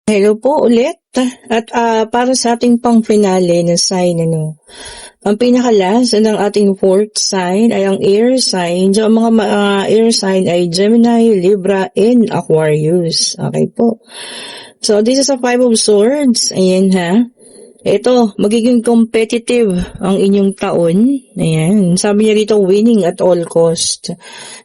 Hello po ulit. At para sa ating pang-finale na sign, ang pinakalas ng ating fourth sign ay ang air sign. So, ang mga air sign ay Gemini, Libra, and Aquarius. Okay po. So, this is a Five of Swords. Ayan ha. Ito, magiging competitive ang inyong taon. Ayan. Sabi niya dito, winning at all cost.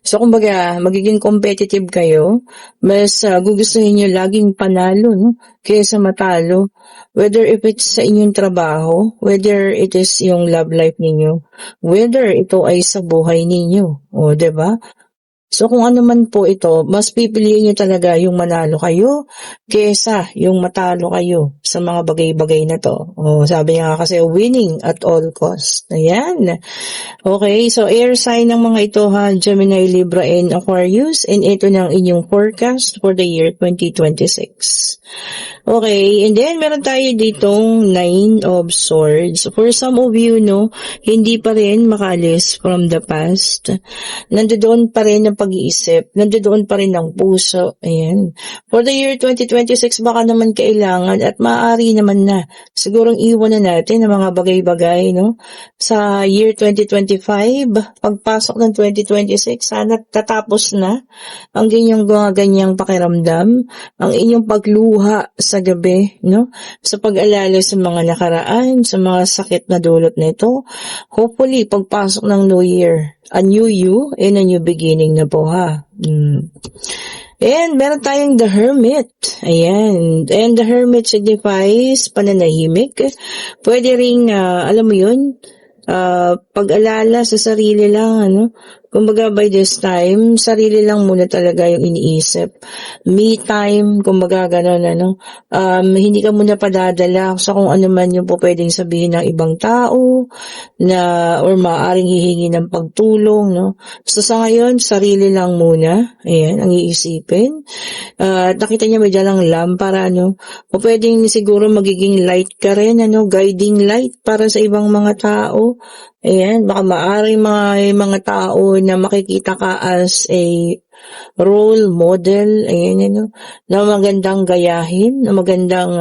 So, kumbaga, magiging competitive kayo. Mas gugustuhin niyo laging panalo, no? Kaysa matalo. Whether if it's sa inyong trabaho, whether it is yung love life ninyo, whether ito ay sa buhay ninyo. O, 'di ba? So kung ano man po ito, mas pipiliin nyo talaga yung manalo kayo kesa yung matalo kayo sa mga bagay-bagay na to. O, sabi nga kasi winning at all cost. Ayan. Okay, so air sign ng mga ito ha, Gemini, Libra, and Aquarius. And ito na ang inyong forecast for the year 2026. Okay, and then meron tayo ditong Nine of Swords. For some of you, hindi pa rin makalis from the past. Nandoon pa rin ang pag-iisip. Nandoon pa rin ang puso. Ayan. For the year 2026, baka naman kailangan at maaari naman na. Sigurong iwan na natin ang mga bagay-bagay, sa year 2025, pagpasok ng 2026, sana tatapos na ang ganyang pakiramdam, ang inyong pagluha sa gabi, sa pag-alala sa mga nakaraan, sa mga sakit na dulot nito. Hopefully, pagpasok ng New Year, a new you and a new beginning na po ha. And meron tayong the Hermit. Ayan. And the Hermit signifies pananahimik. Pwede ring, alam mo yun, pag-alala sa sarili lang, Kumbaga by this time, sarili lang muna talaga yung iniisip. Me time, kumbaga gano'n, hindi ka muna padadala sa kung ano man yung po pwedeng sabihin ng ibang tao na or maaaring hihingi ng pagtulong, So sa ngayon, sarili lang muna. Ayan, ang iisipin. Nakita niya may dalang lampara, O pwedeng siguro magiging light ka rin, guiding light para sa ibang mga tao. Ayan, baka maaaring mga tao na makikita ka as a role model, ayan, na magandang gayahin, na magandang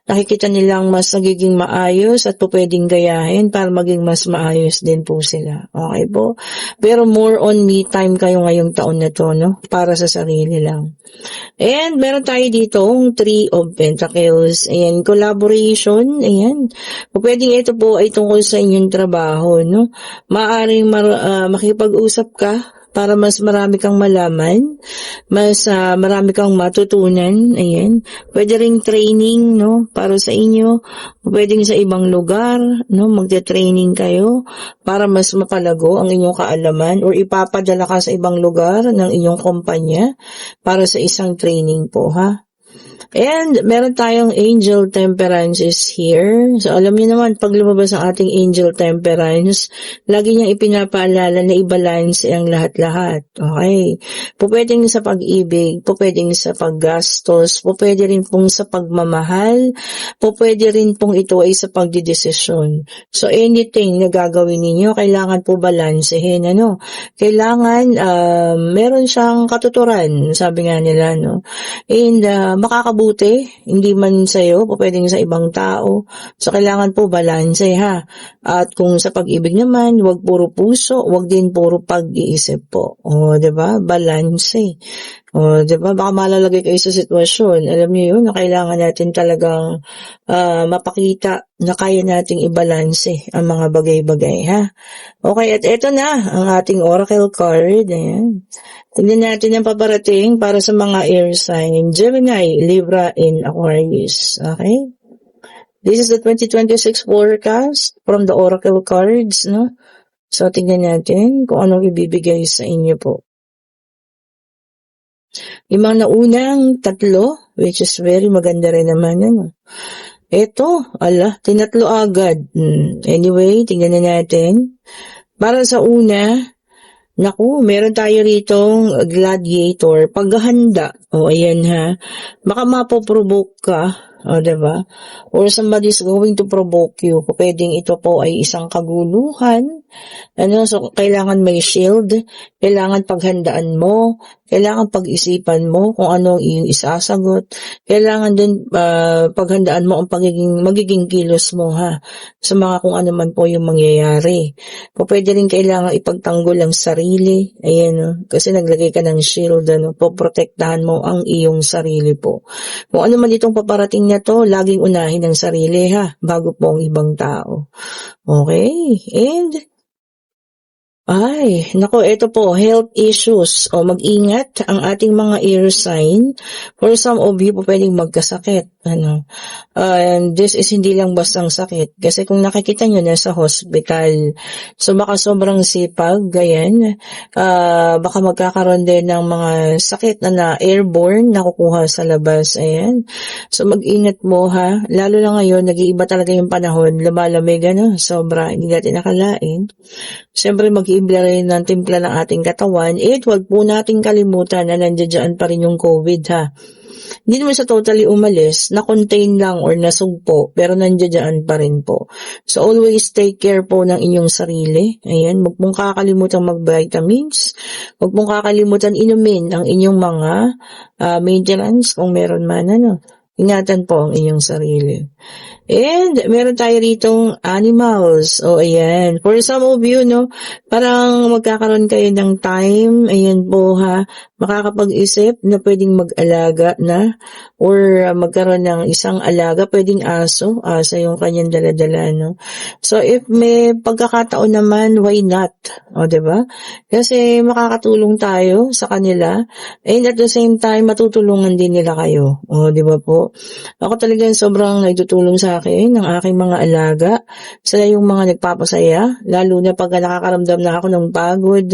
nakikita nilang mas nagiging maayos at po pwedeng gayahin para maging mas maayos din po sila. Okay po? Pero more on me time kayo ngayong taon na to, para sa sarili lang. And meron tayo ditong Three of Pentacles. Ayan, collaboration. Ayan. Pwedeng ito po ay tungkol sa inyong trabaho, Maaring makipag-usap ka para mas marami kang malaman, mas marami kang matutunan. Ayan. Pwede ring training, para sa inyo. Pwedeng sa ibang lugar, magte-training kayo para mas mapalago ang inyong kaalaman or ipapadala ka sa ibang lugar ng inyong kumpanya para sa isang training po, ha? And meron tayong Angel Temperance is here. So alam niyo naman, pag lumabas ang ating Angel Temperance, lagi niyang ipinapaalala na i-balance ang lahat-lahat. Okay? Pwedeng sa pag-ibig, pwedeng sa paggastos, pwede rin pong sa pagmamahal, pwede rin pong ito ay sa pagdidesisyon. So anything na gagawin ninyo, kailangan po balansehin. Kailangan meron siyang katuturan, sabi nga nila, And makakabuti, hindi man sa'yo, pwedeng sa ibang tao. So, kailangan po balanse, ha? At kung sa pag-ibig naman, wag puro puso, wag din puro pag-iisip po. O, diba? Balanse. O, diba? Baka malalagay kayo sa sitwasyon. Alam niyo yun, na kailangan natin talagang mapakita na kaya nating ibalanse ang mga bagay-bagay, ha? Okay, at eto na, ang ating oracle card. Ayan. Tingnan natin ang paparating para sa mga air sign, Gemini, Libra, and Aquarius. Okay? This is the 2026 forecast from the oracle cards, So, tingnan natin kung anong ibibigay sa inyo po. Yung mga naunang tatlo, which is very maganda rin naman, Ito, tinatlo agad. Anyway, tingnan na natin. Para sa una, naku, meron tayo ritong gladiator, paghahanda. O, ayan ha. Baka mapoprovoke ka, diba? Or somebody's going to provoke you. Pwedeng ito po ay isang kaguluhan, So kailangan may shield, kailangan paghandaan mo, kailangan pag-isipan mo kung ano ang iyong isasagot, kailangan din paghandaan mo ang magiging kilos mo ha, sa mga kung ano man po yung mangyayari. Pwede rin kailangan ipagtanggol ang sarili, ayan kasi naglagay ka ng shield, poprotektahan mo ang iyong sarili po. Kung ano man itong paparating na to, laging unahin ang sarili ha, bago po ang ibang tao. Okay, and nako, ito po, health issues. Mag-ingat ang ating mga air sign. For some of you po pwedeng magkasakit. And this is hindi lang bastang sakit. Kasi kung nakikita nyo, nasa hospital. So baka sobrang sipag, ganyan. Baka magkakaroon din ng mga sakit na airborne na kukuha sa labas. Ayan. So mag-ingat mo ha. Lalo na ngayon, nag-iiba talaga yung panahon. Lumalamig, sobra. Hindi natin nakalain. Siyempre, mag-iibla rin ng timpla ng ating katawan. Huwag po nating kalimutan na nandiyan pa rin yung COVID ha. Hindi naman sa totally umalis, na-contain lang or nasugpo, pero nandiyan pa rin po. So always take care po ng inyong sarili. Ayan, huwag mong kakalimutan mag-vitamins. Huwag mong kakalimutan inumin ang inyong mga maintenance kung meron man. Ingatan po ang inyong sarili. And meron tayo ritong animals. Ayan. For some of you, parang magkakaroon kayo ng time. Ayan po ha. Makakapag-isip na pwedeng mag-alaga na or magkaroon ng isang alaga. Pwedeng aso. Asa yung kanyang daladala, So if may pagkakataon naman, why not? Diba? Kasi makakatulong tayo sa kanila. And at the same time, matutulungan din nila kayo. Diba po? Ako talagang sobrang nagtutulong sa akin ng aking mga alaga. Sila yung mga nagpapasaya, lalo na pag nakakaramdam na ako ng pagod.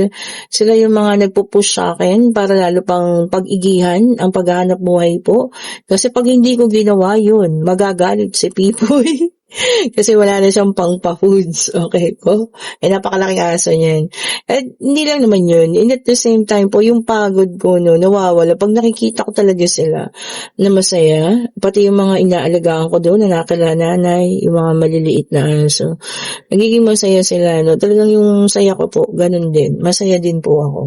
Sila yung mga nagpupush sa akin para lalo pang pag-igihan ang paghahanap buhay po. Kasi pag hindi ko ginawa yun, magagalit si Pipoy. Kasi wala na siyang pang-pa-foods. Okay po? Napakalaking aso niyan. At hindi lang naman yun. And at the same time po, yung pagod ko, nawawala. Pag nakikita ko talaga sila na masaya, pati yung mga inaalagaan ko doon, na nakalananay, yung mga maliliit na aso. Nagiging masaya sila, Talagang yung saya ko po, ganun din. Masaya din po ako.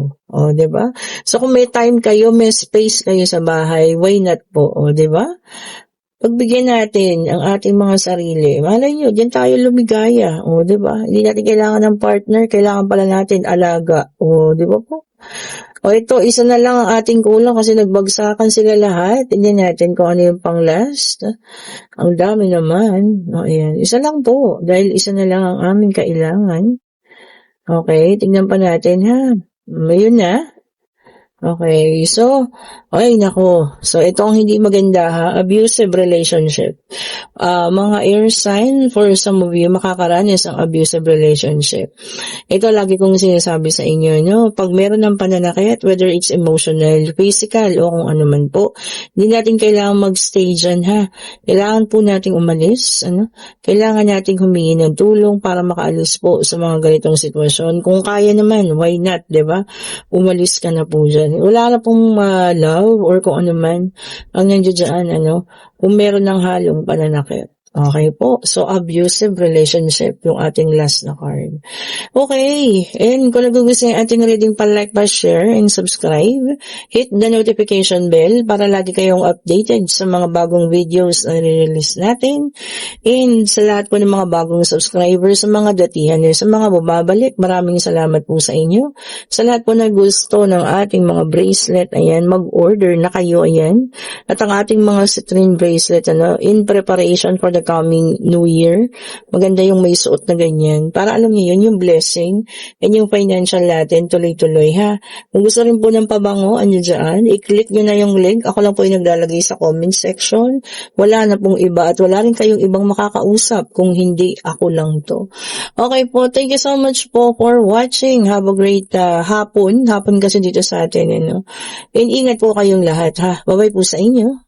Diba? So kung may time kayo, may space kayo sa bahay, why not po? Diba? Pagbigyan natin ang ating mga sarili. Malay nyo, diyan tayo lumigaya. Diba? Hindi natin kailangan ng partner, kailangan pala natin alaga. Diba po? Ito, isa na lang ang ating kulang kasi nagbagsakan sila lahat. Tingnan natin kung ano yung pang last. Ang dami naman. Ayan. Isa lang po, dahil isa na lang ang aming kailangan. Okay, tingnan pa natin ha. Mayroon na. Okay, so, nako. So, ito ang hindi maganda ha, abusive relationship. Mga air sign, for some of you, makakaranas ang abusive relationship. Ito lagi kong sinasabi sa inyo, pag meron ng pananakit, whether it's emotional, physical, o kung ano man po, hindi natin kailangan mag-stay dyan ha. Kailangan po nating umalis, Kailangan nating humingi ng tulong para makaalis po sa mga ganitong sitwasyon. Kung kaya naman, why not, diba? Umalis ka na po dyan. Wala na pong love or kung ano man ang nandiyan, kung meron ng halong pananakit. Okay po. So, abusive relationship yung ating last na card. Okay. And kung nagugustuhan yung ating reading, pa-like, pa-share, and subscribe. Hit the notification bell para lagi kayong updated sa mga bagong videos na release natin. And sa lahat po ng mga bagong subscribers, sa mga datihan, sa mga bumabalik, maraming salamat po sa inyo. Sa lahat po na gusto ng ating mga bracelet, ayan, mag-order na kayo, ayan. At ang ating mga citrine bracelet, in preparation for the coming New Year. Maganda yung may suot na ganyan. Para alam niyo yun, yung blessing and yung financial natin, tuloy-tuloy ha. Kung gusto rin po ng pabango, dyan, i-click nyo na yung link. Ako lang po yung naglalagay sa comment section. Wala na pong iba at wala rin kayong ibang makakausap kung hindi ako lang to. Okay po, thank you so much po for watching. Have a great hapon. Hapon kasi dito sa atin, And ingat po kayong lahat ha. Bye-bye po sa inyo.